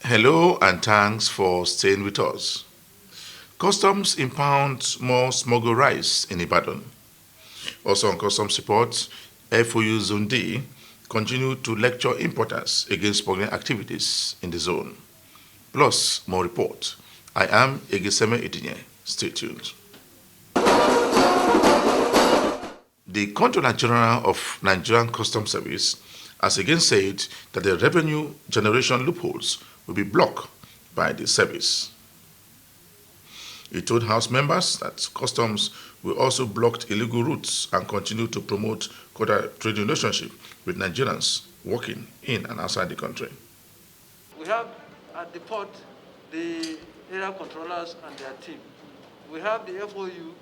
Hello and thanks for staying with us. Customs impounds more smuggled rice in Ibadan. Also on customs report, FOU Zone D continue to lecture importers against smuggling activities in the zone. Plus, more report. I am Egeseme Edinye. Stay tuned. The Controller General of Nigerian Customs Service has again said that the revenue generation loopholes will be blocked by the service. He told House members that customs will also block illegal routes and continue to promote quota trade relationship with Nigerians working in and outside the country. We have at the port the area controllers and their team. We have the FOU,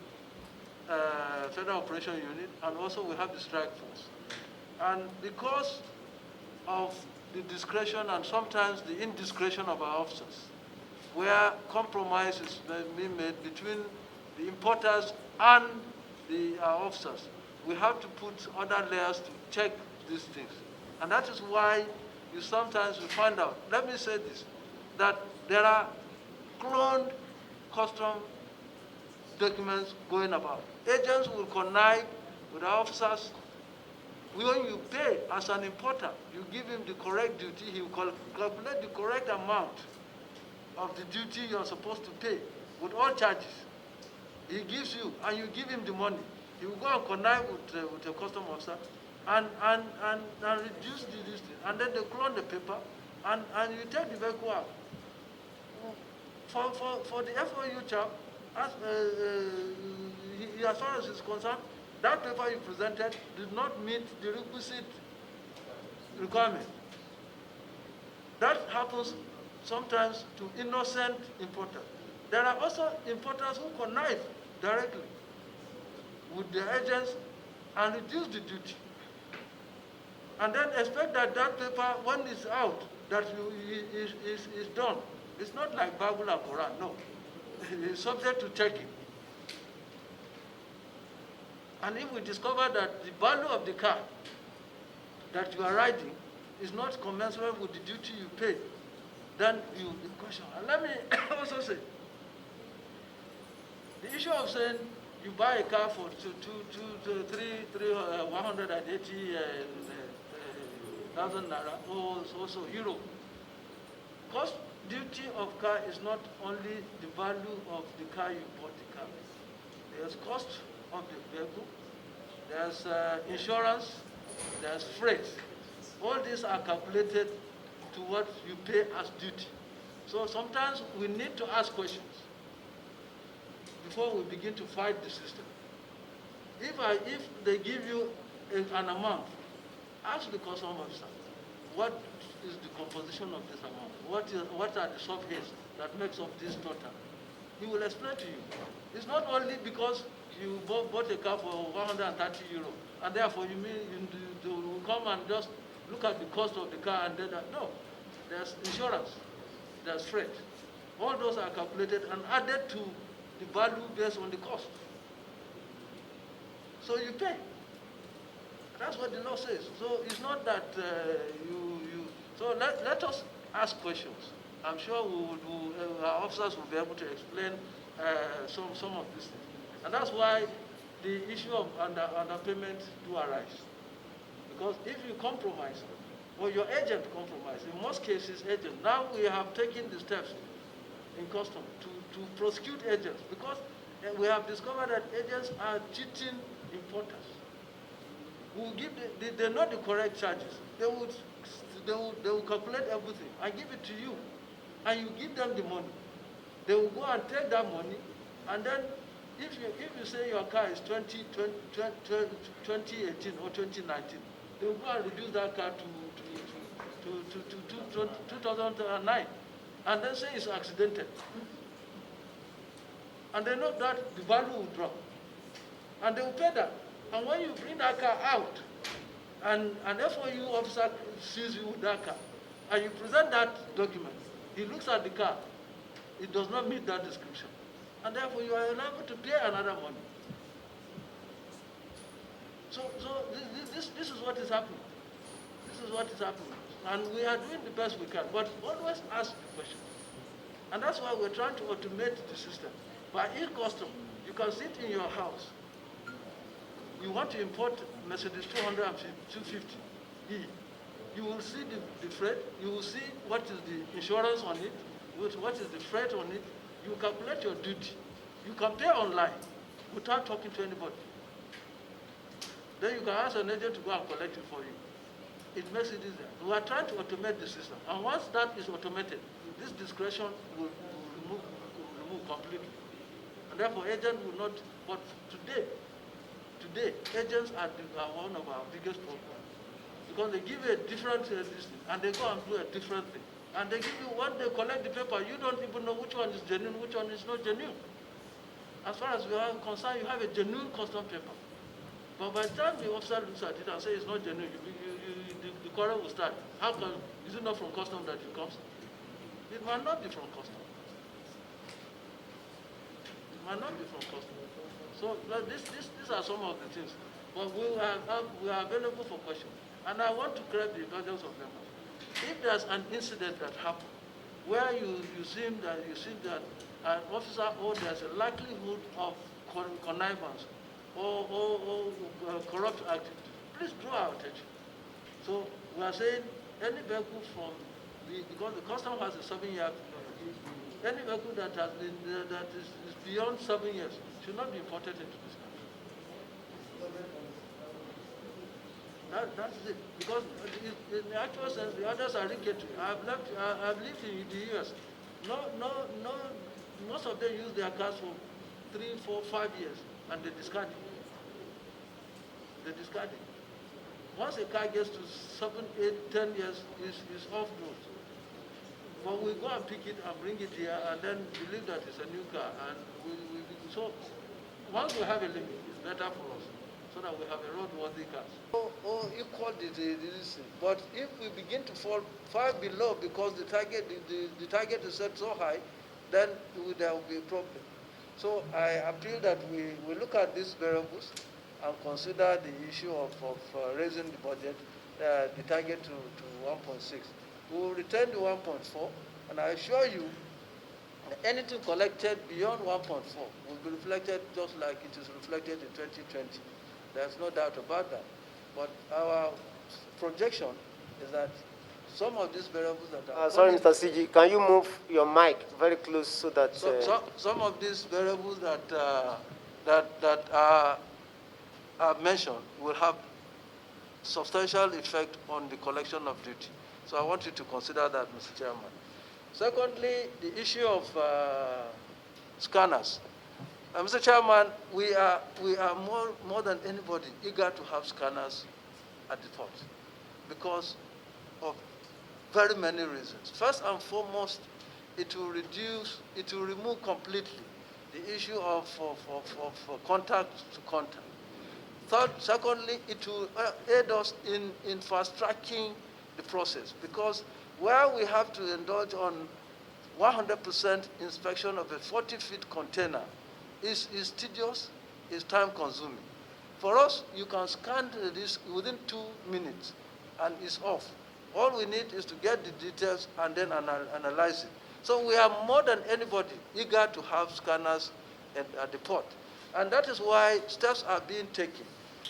Federal Operation Unit, and also we have the strike force. And because of the discretion and sometimes the indiscretion of our officers, where compromise is being made between the importers and the officers, we have to put other layers to check these things. And that is why you sometimes will find out, let me say this, that there are cloned custom documents going about. Agents will connive with the officers. When you pay as an importer, you give him the correct duty, he will calculate the correct amount of the duty you're supposed to pay with all charges. He gives you, and you give him the money. He will go and connive with a custom officer and reduce this thing. And then they clone the paper, and you take the vehicle out. For the FOU chap, as far as is concerned, that paper you presented did not meet the requisite requirement. That happens sometimes to innocent importers. There are also importers who connive directly with the agents and reduce the duty. And then expect that that paper, when it's out, that is done. It's not like Bible and Quran, no. It's subject to checking. And if we discover that the value of the car that you are riding is not commensurate with the duty you pay, then you question. And let me also say, the issue of saying you buy a car for 180,000 naira or also euro. Cost duty of car is not only the value of the car you bought the car with. There's cost of the vehicle, there's insurance, there's freight. All these are calculated to what you pay as duty. So sometimes we need to ask questions before we begin to fight the system. If they give you an amount, ask the customs officer, what is the composition of this amount? What are the subheads that makes up this total? He will explain to you. It's not only because you bought a car for 130 euro, and therefore you will come and just look at the cost of the car and then no. There's insurance, there's freight. All those are calculated and added to the value based on the cost. So you pay. That's what the law says. So it's not that So let us ask questions. I'm sure our officers will be able to explain some of these things. And that's why the issue of underpayment do arise. Because if you compromise, or your agent compromise, in most cases agent, now we have taken the steps in custom to prosecute agents, because we have discovered that agents are cheating importers. They know the correct charges. They will calculate everything and give it to you, and you give them the money. They will go and take that money, and then if you say your car is 2018 or 2019, they will go and reduce that car to 2009, and then say it's accidental. And they know that the value will drop, and they will pay that. And when you bring that car out, and an FOU officer sees you with that car, and you present that document, he looks at the car, it does not meet that description. And therefore you are liable to pay another money. So this is what is happening. This is what is happening. And we are doing the best we can, but always ask the question. And that's why we're trying to automate the system. By e-custom, you can sit in your house. You want to import Mercedes 250E. You will see the freight, you will see what is the insurance on it, what is the freight on it. You calculate your duty. You can pay online without talking to anybody. Then you can ask an agent to go and collect it for you. It makes it easier. We are trying to automate the system. And once that is automated, this discretion will remove completely. And therefore, agents will not, but today, agents are one of our biggest problems. Because they give you a different listing, and they go and do a different thing. And they give you, when they collect the paper, you don't even know which one is genuine, which one is not genuine. As far as we are concerned, you have a genuine custom paper. But by the time the officer looks at it and says it's not genuine, the quarrel will start. How come, is it not from custom that it comes? It might not be from custom. It might not be from custom. So these are some of the things. But we are available for questions. And I want to grab the indulgence of members. If there's an incident that happened where you see that an officer or there's a likelihood of connivance or corrupt activity, please draw our attention. So we are saying any vehicle from because the custom has a 7-year period, any vehicle that has been that is beyond 7 years should not be imported into this country. That's it. Because in the actual sense, the others are regulatory. I've lived in the US. Most of them use their cars for 3, 4, 5 years, and they discard it. They discard it. Once a car gets to 7, 8, 10 years, is off road. But we go and pick it and bring it here, and then believe that it's a new car. And so once we have a limit, it's better for us, so that we have a roadworthy cars. Or equal this, but if we begin to fall far below because the target is set so high, then there will be a problem. So I appeal that we look at these variables and consider the issue of raising the budget, the target to 1.6. We will return to 1.4, and I assure you, anything collected beyond 1.4 will be reflected just like it is reflected in 2020. There's no doubt about that. But our projection is that some of these variables that are... sorry, Mr. CG, can you move your mic very close so that... some of these variables that are mentioned will have substantial effect on the collection of duty. So I want you to consider that, Mr. Chairman. Secondly, the issue of scanners. Mr. Chairman, we are more than anybody eager to have scanners at the port because of very many reasons. First and foremost, it will remove completely the issue of contact to contact. Secondly, it will aid us in fast-tracking the process, because where we have to indulge on 100% inspection of a 40-feet container is tedious, is time-consuming. For us, you can scan this within 2 minutes, and it's off. All we need is to get the details and then analyze it. So we are more than anybody eager to have scanners at the port. And that is why steps are being taken.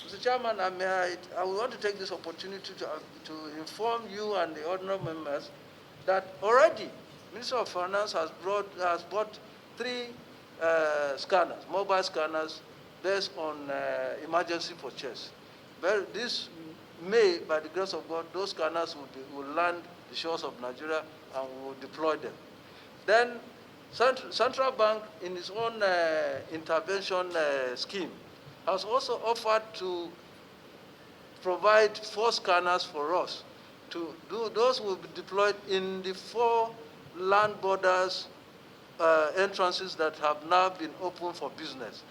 Mr. Chairman, I want to take this opportunity to inform you and the honorable members that already Minister of Finance has bought 3 scanners, mobile scanners, based on emergency purchase. But this May, by the grace of God, those scanners will land the shores of Nigeria and we will deploy them. Then Central Bank, in its own intervention scheme, has also offered to provide 4 scanners for us. Those will be deployed in the 4 land borders entrances that have now been open for business.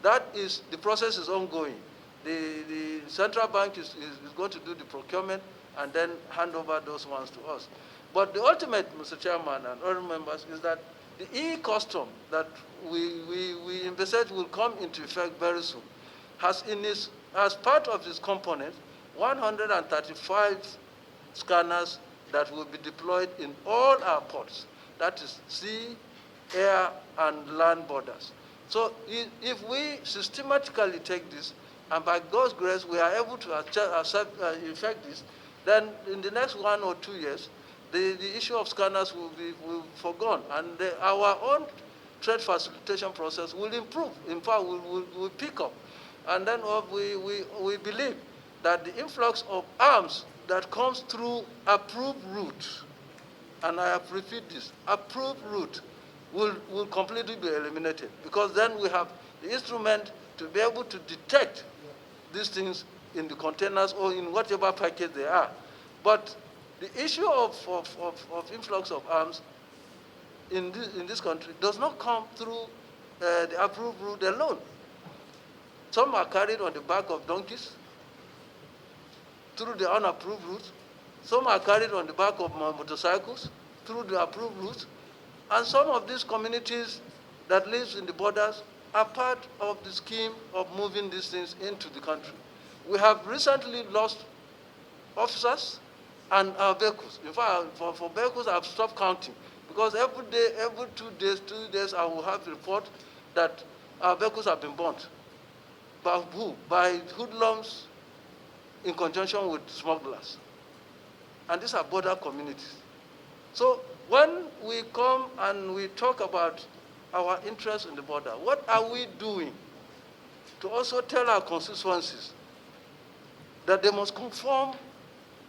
The process is ongoing. The Central Bank is going to do the procurement and then hand over those ones to us. But the ultimate, Mr. Chairman and other members, is that the e-custom that we envisage will come into effect very soon has part of its component 135 scanners that will be deployed in all our ports, that is sea, air, and land borders. So if we systematically take this, and by God's grace we are able to effect this, then in the next 1 or 2 years, the issue of scanners will be forgone, and our own trade facilitation process will improve. In fact, will pick up. And then we believe that the influx of arms that comes through approved route, and I have repeated this, approved route, will completely be eliminated, because then we have the instrument to be able to detect these things in the containers or in whatever package they are. But the issue of influx of arms in this country does not come through the approved route alone. Some are carried on the back of donkeys through the unapproved route. Some are carried on the back of motorcycles through the approved route. And some of these communities that live in the borders are part of the scheme of moving these things into the country. We have recently lost officers and our vehicles. In fact, for vehicles, I've stopped counting, because every day, every 2 days, I will have a report that our vehicles have been burnt. By who? By hoodlums in conjunction with smugglers. And these are border communities. So when we come and we talk about our interests in the border, what are we doing to also tell our constituencies that they must conform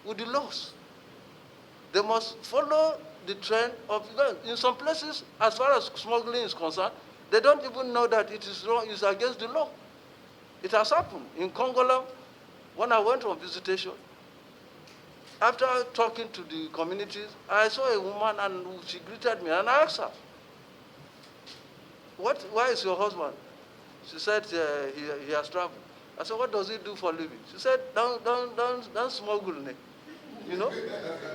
with the laws? They must follow the trend of, in some places, as far as smuggling is concerned, they don't even know that it is wrong, it's against the law. It has happened. In Congola, when I went on visitation, after talking to the communities, I saw a woman and she greeted me, and I asked her, why is your husband? She said he has traveled. I said, what does he do for a living? She said, don't smuggle. You know?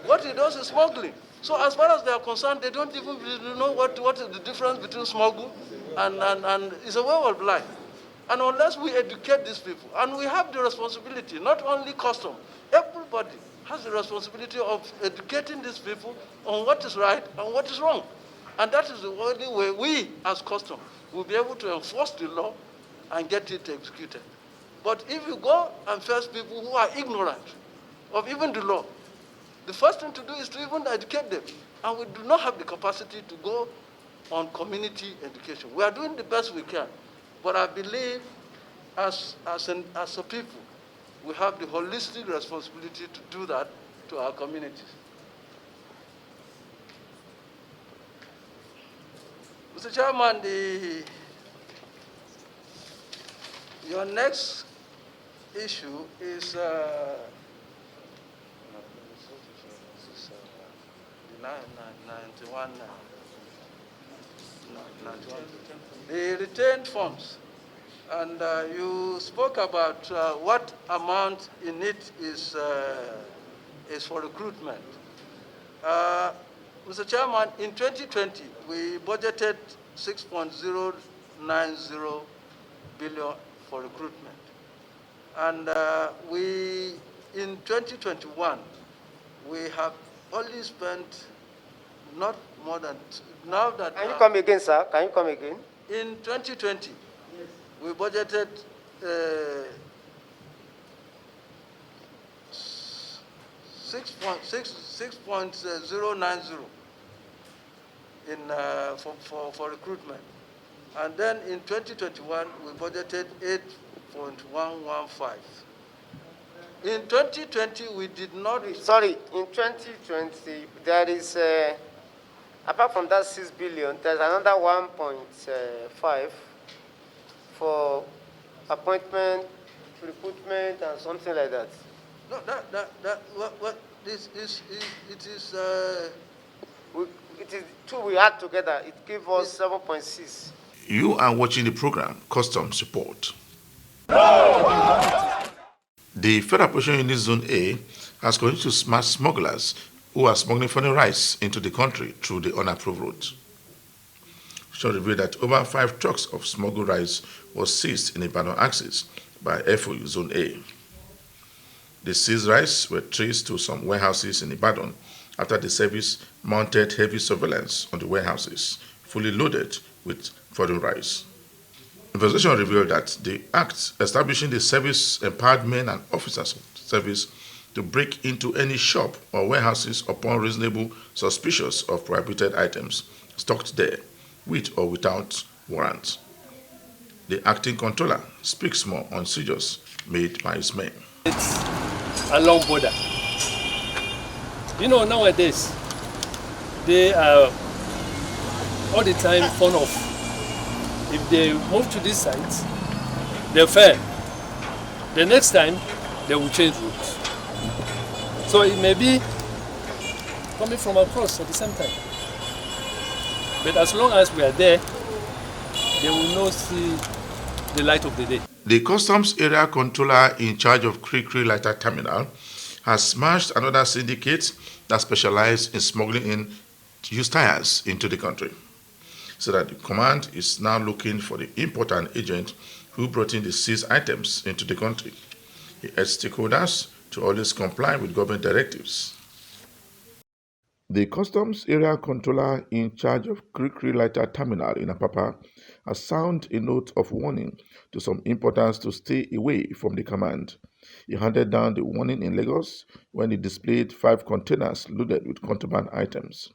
What he does is smuggling. So as far as they are concerned, they don't even know what is the difference between smuggle and it's a way of life. And unless we educate these people, and we have the responsibility, not only custom, everybody has the responsibility of educating these people on what is right and what is wrong. And that is the only way we, as custom, will be able to enforce the law and get it executed. But if you go and face people who are ignorant of even the law, the first thing to do is to even educate them. And we do not have the capacity to go on community education. We are doing the best we can. But I believe as a people, we have the holistic responsibility to do that to our communities. Mr. Chairman, your next issue is 91. The retained funds, and you spoke about what amount in it is for recruitment. Mr. Chairman, in 2020, we budgeted 6.090 billion for recruitment. And in 2021, we have only spent not more than, now that... Can you come again, sir? Can you come again? In 2020, yes, we budgeted 6.090 for recruitment. And then in 2021, we budgeted 8.115. In 2020, we did not... Sorry, in 2020, there is, apart from that 6 billion, there's another 1.5 for appointment, recruitment, and something like that. No, it is two we had together. It gave us 7.6. You are watching the program Customs Report. The Federal Operation Unit Zone A has continued to smash smugglers who are smuggling foreign rice into the country through the unapproved route. Should reveal that over 5 trucks of smuggled rice was seized in Ibadan axis by FOU Zone A. The seized rice were traced to some warehouses in Ibadan after the service mounted heavy surveillance on the warehouses, fully loaded with foreign rice. Investigation revealed that the act establishing the service empowered men and officers of the service to break into any shop or warehouses upon reasonable suspicion of prohibited items stocked there, with or without warrant. The acting controller speaks more on seizures made by his men. It's a long border. You know, nowadays, they are all the time fun off. If they move to this site, they'll fail. The next time, they will change routes. So it may be coming from across at the same time. But as long as we are there, they will not see the light of the day. The customs area controller in charge of Krikri Lighter Terminal has smashed another syndicate that specialized in smuggling in used tires into the country. So that the command is now looking for the importer and agent who brought in the seized items into the country. He urged stakeholders to always comply with government directives. The customs area controller in charge of Krikri Lighter Terminal in Apapa has sounded a note of warning to some importers to stay away from the command. He handed down the warning in Lagos when he displayed 5 containers loaded with contraband items.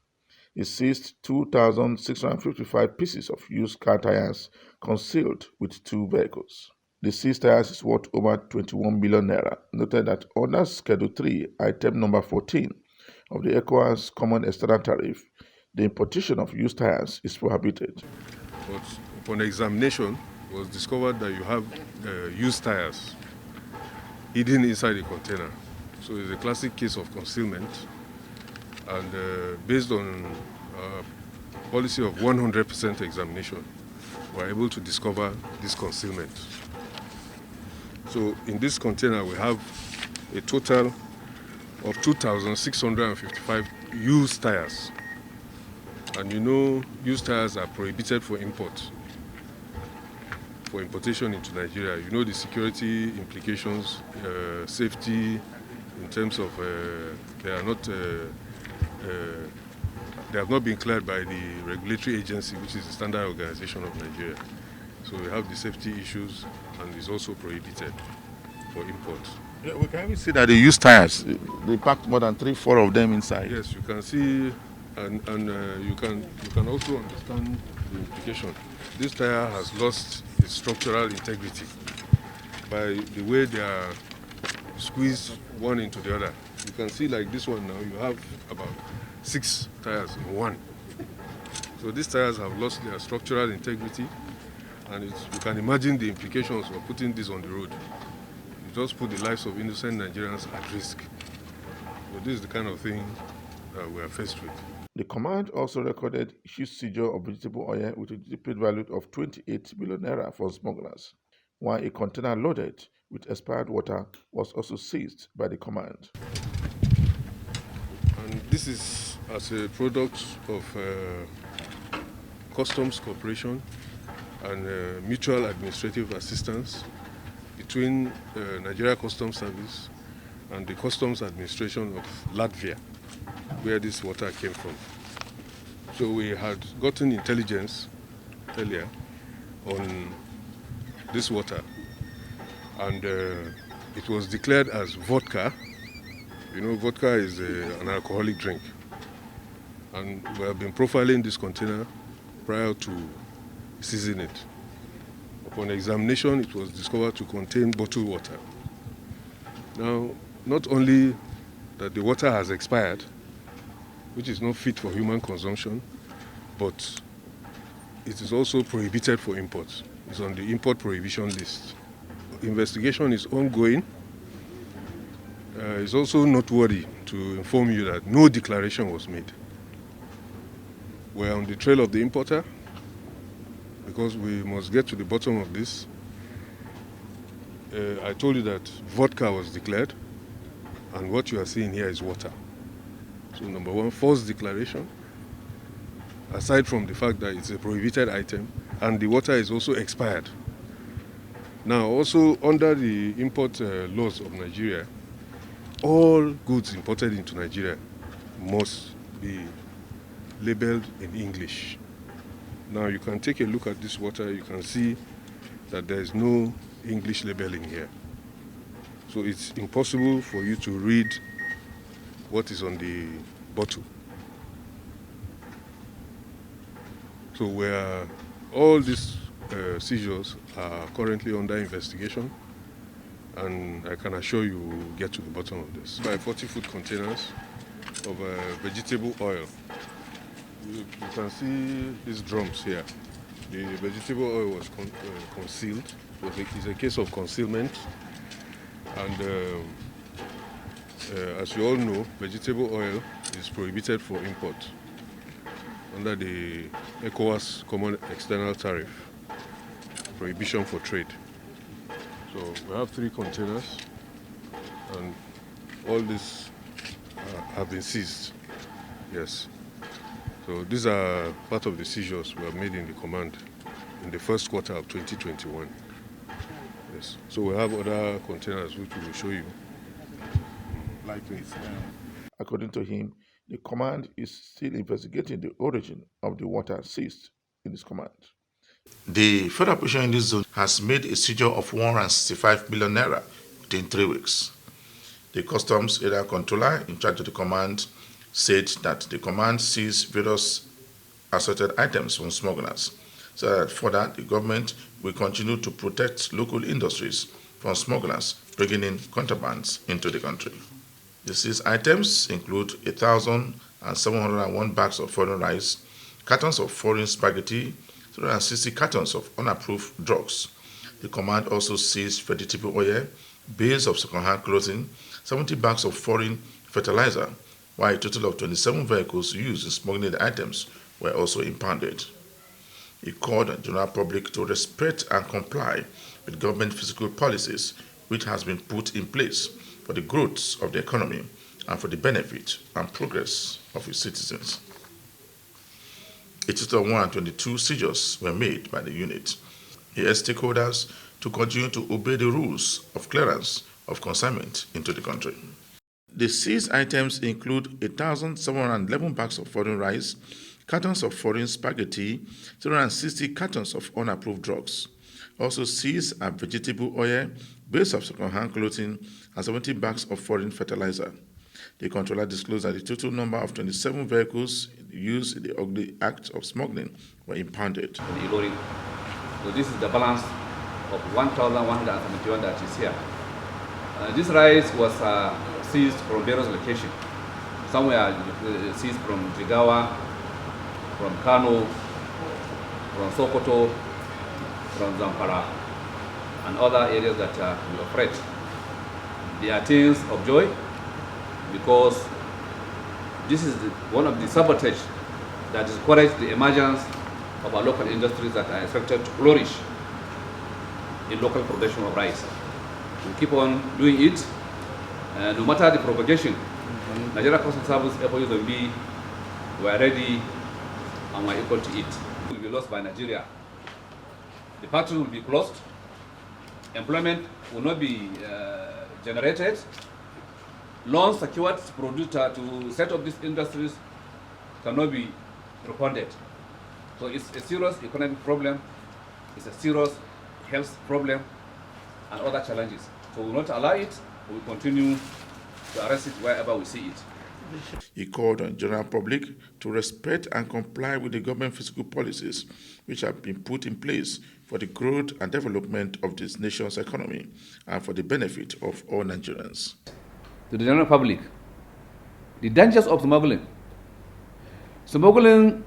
He seized 2,655 pieces of used car tires concealed with 2 vehicles. The seized tires is worth over 21 billion naira. Noted that under Schedule 3, item number 14 of the ECOWAS Common External Tariff, the importation of used tires is prohibited. But upon examination, it was discovered that you have used tires hidden inside the container. So it's a classic case of concealment. And based on policy of 100% examination, we were able to discover this concealment. So in this container, we have a total of 2,655 used tires. And you know, used tires are prohibited for import, for importation into Nigeria. You know the security implications, safety, in terms of they have not been cleared by the regulatory agency, which is the Standard Organization of Nigeria. So we have the safety issues, and it's also prohibited for import. Yeah, we can even see that they use tires. They packed more than 3-4 of them inside. Yes, you can see, and you can also understand the implication. This tire has lost its structural integrity by the way they are squeezed one into the other. You can see, like this one now, you have about 6 tires in one. So these tires have lost their structural integrity, and you can imagine the implications of putting this on the road. You just put the lives of innocent Nigerians at risk. So this is the kind of thing that we are faced with. The command also recorded huge seizure of vegetable oil with a displayed value of 28 billion naira for smugglers, while a container loaded with expired water was also seized by the command. And this is as a product of customs cooperation and mutual administrative assistance between Nigeria Customs Service and the Customs Administration of Latvia, where this water came from. So we had gotten intelligence earlier on this water, and it was declared as vodka. You know, vodka is an alcoholic drink, and we have been profiling this container prior to seizing it. Upon examination, it was discovered to contain bottled water. Now, not only that the water has expired, which is not fit for human consumption, but it is also prohibited for import. It's on the import prohibition list. Investigation is ongoing. It's also noteworthy to inform you that no declaration was made. We're on the trail of the importer because we must get to the bottom of this. I told you that vodka was declared, and what you are seeing here is water. So number one, false declaration, aside from the fact that it's a prohibited item, and the water is also expired. Now, also under the import laws of Nigeria, all goods imported into Nigeria must be labeled in English. Now you can take a look at this water, you can see that there is no English labeling here. So it's impossible for you to read what is on the bottle. So all these seizures are currently under investigation, and I can assure you we'll get to the bottom of this. By 40-foot containers of vegetable oil. You can see these drums here. The vegetable oil was concealed. It's a case of concealment. And as you all know, vegetable oil is prohibited for import under the ECOWAS Common External Tariff, prohibition for trade. So we have 3 containers, and all these have been seized. Yes. So these are part of the seizures we have made in the command in the first quarter of 2021. Yes. So we have other containers which we will show you. Likely. According to him, the command is still investigating the origin of the water seized in his command. The federal operation in this zone has made a seizure of 165 million naira within 3 weeks. The customs area controller in charge of the command said that the command seized various assorted items from smugglers, so that further the government will continue to protect local industries from smugglers bringing in contrabands into the country. The seized items include 1,701 bags of foreign rice, cartons of foreign spaghetti, 260 cartons of unapproved drugs. The command also seized vegetable oil, bales of second-hand clothing, 70 bags of foreign fertilizer, while a total of 27 vehicles used in smuggling the items were also impounded. He called on the general public to respect and comply with government fiscal policies which has been put in place for the growth of the economy and for the benefit and progress of its citizens. A total of 122 seizures were made by the unit. He urged stakeholders to continue to obey the rules of clearance of consignment into the country. The seized items include 1,711 bags of foreign rice, cartons of foreign spaghetti, 260 cartons of unapproved drugs. Also seized are vegetable oil, bales of second-hand clothing, and 70 bags of foreign fertilizer. The controller disclosed that the total number of 27 vehicles used in the ugly act of smuggling were impounded. So this is the balance of 1,171 that is here. This rice was seized from various locations. Some were seized from Jigawa, from Kano, from Sokoto, from Zamfara, and other areas that we operate. They are things of joy because this is one of the sabotage that discourages the emergence of our local industries that are expected to flourish in local production of rice. We keep on doing it, no matter the propagation. Nigeria Customs Service, FOUs and B were ready and were equal to it. It will be lost by Nigeria. The factory will be closed. Employment will not be generated. Loans secured to set up these industries cannot be refunded. So it's a serious economic problem, it's a serious health problem, and other challenges. So we will not allow it, we will continue to arrest it wherever we see it. He called on the general public to respect and comply with the government fiscal policies which have been put in place for the growth and development of this nation's economy and for the benefit of all Nigerians. To the general public, the dangers of smuggling. Smuggling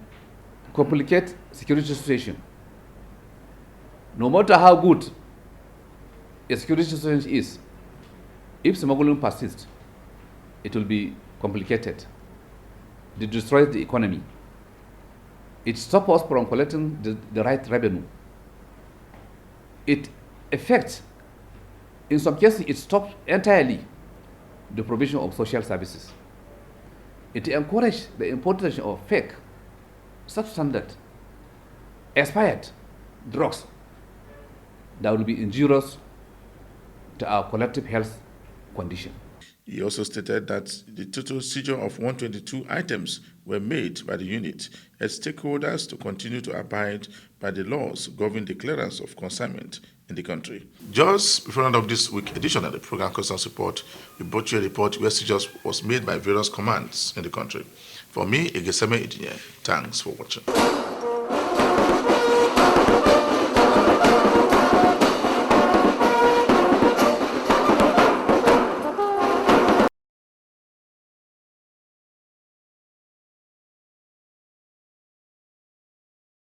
complicates security situation. No matter how good a security situation is, if smuggling persists, it will be complicated. It destroys the economy. It stops us from collecting the right revenue. It affects, in some cases, it stops entirely the provision of social services. It encourages the importation of fake, substandard, expired drugs that will be injurious to our collective health condition. He also stated that the total seizure of 122 items were made by the unit as stakeholders to continue to abide by the laws governing the clearance of consignment in the country. Just before the end of this week's edition of the program Customs Report, we brought you a report where seizures was made by various commands in the country. For me, Egeseme Idinye, thanks for watching.